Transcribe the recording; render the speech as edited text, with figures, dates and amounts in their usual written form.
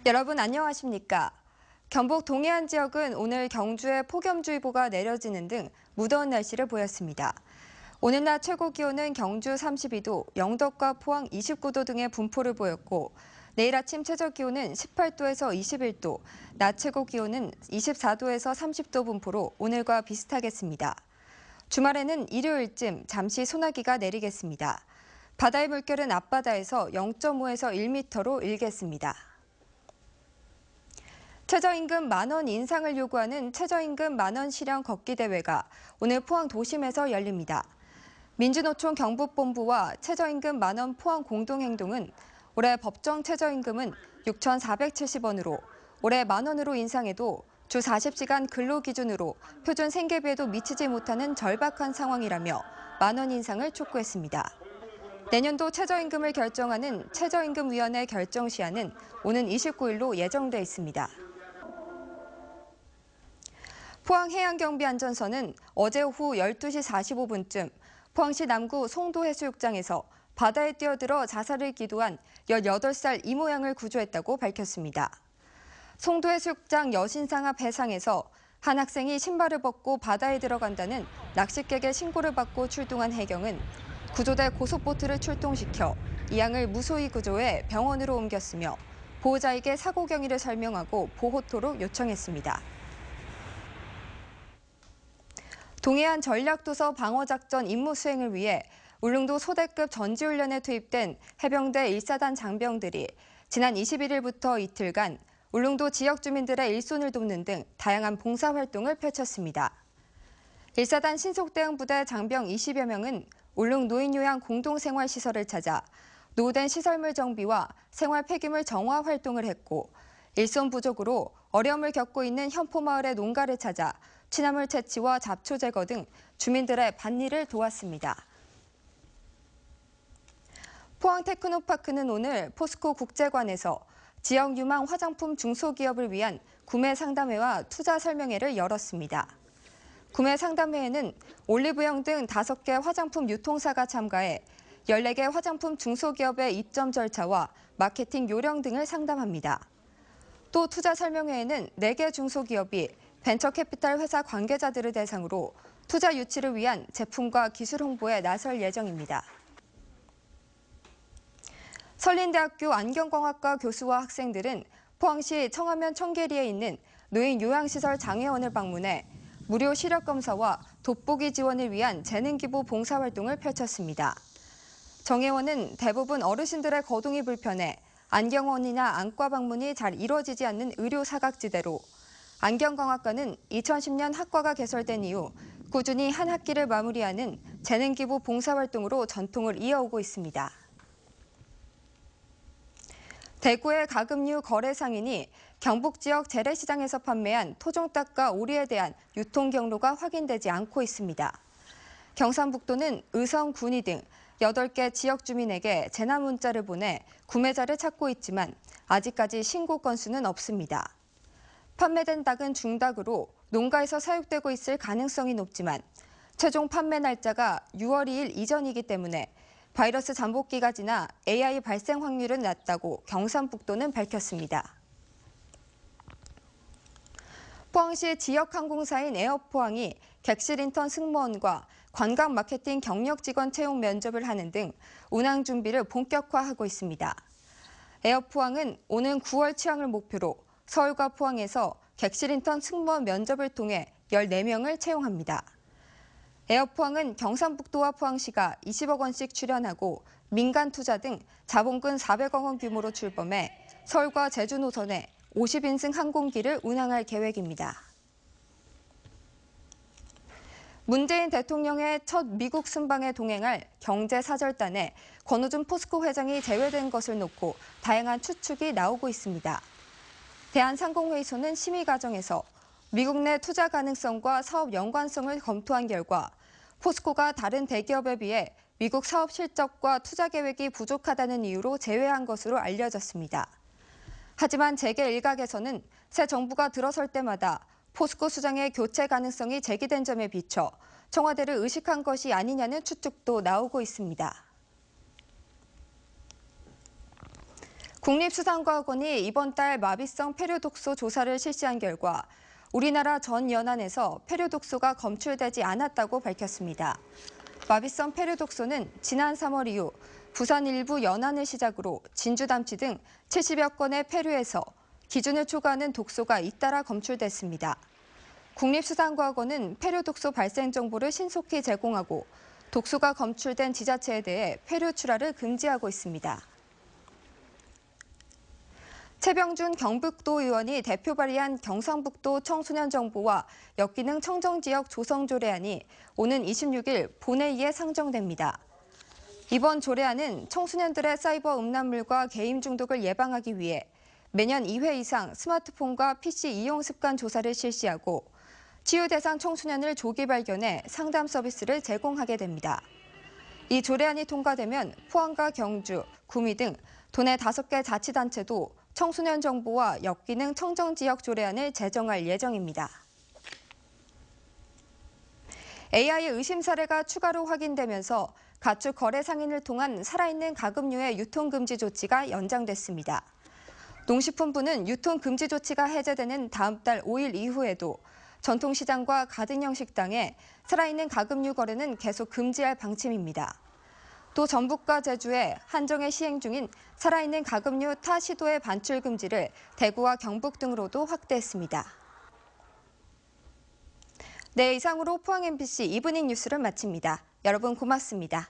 여러분 안녕하십니까? 경북 동해안 지역은 오늘 경주에 폭염주의보가 내려지는 등 무더운 날씨를 보였습니다. 오늘 낮 최고 기온은 경주 32도, 영덕과 포항 29도 등의 분포를 보였고 내일 아침 최저 기온은 18도에서 21도, 낮 최고 기온은 24도에서 30도 분포로 오늘과 비슷하겠습니다. 주말에는 일요일쯤 잠시 소나기가 내리겠습니다. 바다의 물결은 앞바다에서 0.5에서 1m로 일겠습니다. 최저임금 10,000원 인상을 요구하는 최저임금 10,000원 실현 걷기 대회가 오늘 포항 도심에서 열립니다. 민주노총 경북본부와 최저임금 10,000원 포항 공동행동은 올해 법정 최저임금은 6,470원으로 올해 10,000원으로 인상해도 주 40시간 근로 기준으로 표준 생계비에도 미치지 못하는 절박한 상황이라며 10,000원 인상을 촉구했습니다. 내년도 최저임금을 결정하는 최저임금위원회 결정 시한은 오는 29일로 예정돼 있습니다. 포항해양경비안전선은 어제 오후 12시 45분쯤 포항시 남구 송도해수욕장에서 바다에 뛰어들어 자살을 기도한 18살 이모 양을 구조했다고 밝혔습니다. 송도해수욕장 여신상 앞 해상에서 한 학생이 신발을 벗고 바다에 들어간다는 낚시객의 신고를 받고 출동한 해경은 구조대 고속보트를 출동시켜 이 양을 무소히 구조해 병원으로 옮겼으며 보호자에게 사고 경위를 설명하고 보호토록 요청했습니다. 동해안 전략도서 방어작전 임무 수행을 위해 울릉도 소대급 전지훈련에 투입된 해병대 1사단 장병들이 지난 21일부터 이틀간 울릉도 지역 주민들의 일손을 돕는 등 다양한 봉사활동을 펼쳤습니다. 1사단 신속대응부대 장병 20여 명은 울릉 노인요양 공동생활시설을 찾아 노후된 시설물 정비와 생활 폐기물 정화 활동을 했고 일손 부족으로 어려움을 겪고 있는 현포마을의 농가를 찾아 취나물 채취와 잡초 제거 등 주민들의 밭일을 도왔습니다. 포항 테크노파크는 오늘 포스코 국제관에서 지역 유망 화장품 중소기업을 위한 구매 상담회와 투자 설명회를 열었습니다. 구매 상담회에는 올리브영 등 5개 화장품 유통사가 참가해 14개 화장품 중소기업의 입점 절차와 마케팅 요령 등을 상담합니다. 또 투자 설명회에는 4개 중소기업이 벤처캐피탈 회사 관계자들을 대상으로 투자 유치를 위한 제품과 기술 홍보에 나설 예정입니다. 설린대학교 안경광학과 교수와 학생들은 포항시 청하면 청계리에 있는 노인 요양시설 장애원을 방문해 무료 시력 검사와 돋보기 지원을 위한 재능기부 봉사활동을 펼쳤습니다. 정회원은 대부분 어르신들의 거동이 불편해 안경원이나 안과 방문이 잘 이루어지지 않는 의료 사각지대로 안경광학과는 2010년 학과가 개설된 이후 꾸준히 한 학기를 마무리하는 재능기부 봉사활동으로 전통을 이어오고 있습니다. 대구의 가금류 거래 상인이 경북 지역 재래시장에서 판매한 토종닭과 오리에 대한 유통 경로가 확인되지 않고 있습니다. 경상북도는 의성, 군위 등 8개 지역 주민에게 재난 문자를 보내 구매자를 찾고 있지만 아직까지 신고 건수는 없습니다. 판매된 닭은 중닭으로 농가에서 사육되고 있을 가능성이 높지만 최종 판매 날짜가 6월 2일 이전이기 때문에 바이러스 잠복기가 지나 AI 발생 확률은 낮다고 경상북도는 밝혔습니다. 포항시 지역항공사인 에어포항이 객실인턴 승무원과 관광 마케팅 경력 직원 채용 면접을 하는 등 운항 준비를 본격화하고 있습니다. 에어포항은 오는 9월 취항을 목표로 서울과 포항에서 객실인턴 승무원 면접을 통해 14명을 채용합니다. 에어포항은 경상북도와 포항시가 20억 원씩 출연하고 민간 투자 등 자본금 400억 원 규모로 출범해 서울과 제주 노선에 50인승 항공기를 운항할 계획입니다. 문재인 대통령의 첫 미국 순방에 동행할 경제사절단에 권오준 포스코 회장이 제외된 것을 놓고 다양한 추측이 나오고 있습니다. 대한상공회의소는 심의 과정에서 미국 내 투자 가능성과 사업 연관성을 검토한 결과 포스코가 다른 대기업에 비해 미국 사업 실적과 투자 계획이 부족하다는 이유로 제외한 것으로 알려졌습니다. 하지만 재계 일각에서는 새 정부가 들어설 때마다 포스코 수장의 교체 가능성이 제기된 점에 비춰 청와대를 의식한 것이 아니냐는 추측도 나오고 있습니다. 국립수산과학원이 이번 달 마비성 폐류독소 조사를 실시한 결과 우리나라 전 연안에서 폐류독소가 검출되지 않았다고 밝혔습니다. 마비성 폐류독소는 지난 3월 이후 부산 일부 연안을 시작으로 진주 담치 등 70여 건의 폐류에서 기준을 초과하는 독소가 잇따라 검출됐습니다. 국립수산과학원은 폐류독소 발생 정보를 신속히 제공하고 독소가 검출된 지자체에 대해 폐류 출하를 금지하고 있습니다. 최병준 경북도 의원이 대표 발의한 경상북도 청소년 정보와 역기능 청정지역 조성 조례안이 오는 26일 본회의에 상정됩니다. 이번 조례안은 청소년들의 사이버 음란물과 게임 중독을 예방하기 위해 매년 2회 이상 스마트폰과 PC 이용 습관 조사를 실시하고 치유 대상 청소년을 조기 발견해 상담 서비스를 제공하게 됩니다. 이 조례안이 통과되면 포항과 경주, 구미 등 도내 5개 자치단체도 청소년 정보와 역기능 청정지역 조례안을 제정할 예정입니다. AI 의심 사례가 추가로 확인되면서 가축 거래 상인을 통한 살아있는 가금류의 유통금지 조치가 연장됐습니다. 농식품부는 유통금지 조치가 해제되는 다음 달 5일 이후에도 전통시장과 가등형 식당에 살아있는 가금류 거래는 계속 금지할 방침입니다. 또 전북과 제주에 한정에 시행 중인 살아있는 가금류 타 시도의 반출 금지를 대구와 경북 등으로도 확대했습니다. 네, 이상으로 포항 MBC 이브닝 뉴스를 마칩니다. 여러분 고맙습니다.